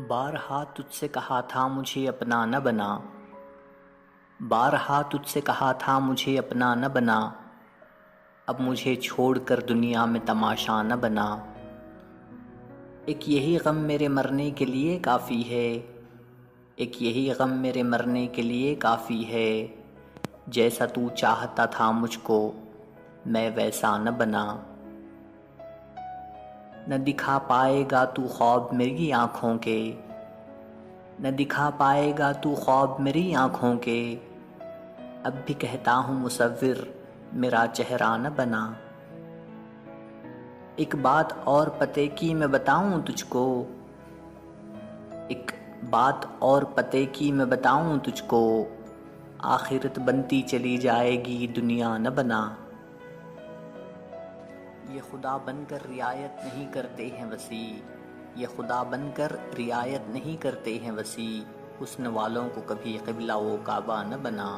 बारहा तुझसे कहा था मुझे अपना न बना, बारहा तुझसे कहा था मुझे अपना न बना, अब मुझे छोड़कर दुनिया में तमाशा न बना। एक यही गम मेरे मरने के लिए काफ़ी है, एक यही गम मेरे मरने के लिए काफ़ी है। जैसा तू चाहता था मुझको मैं वैसा न बना। न दिखा पाएगा तू ख्वाब मेरी आँखों के, न दिखा पाएगा तू ख्वाब मेरी आँखों के। अब भी कहता हूँ मुसव्विर मेरा चेहरा न बना। एक बात और पते की मैं बताऊँ तुझको, एक बात और पते की मैं बताऊँ तुझको, आखिरत बनती चली जाएगी दुनिया न बना। ये खुदा बनकर रियायत नहीं करते हैं वसी, ये खुदा बनकर रियायत नहीं करते हैं वसी। हुस्न वालों को कभी क़िबला वो काबा न बना।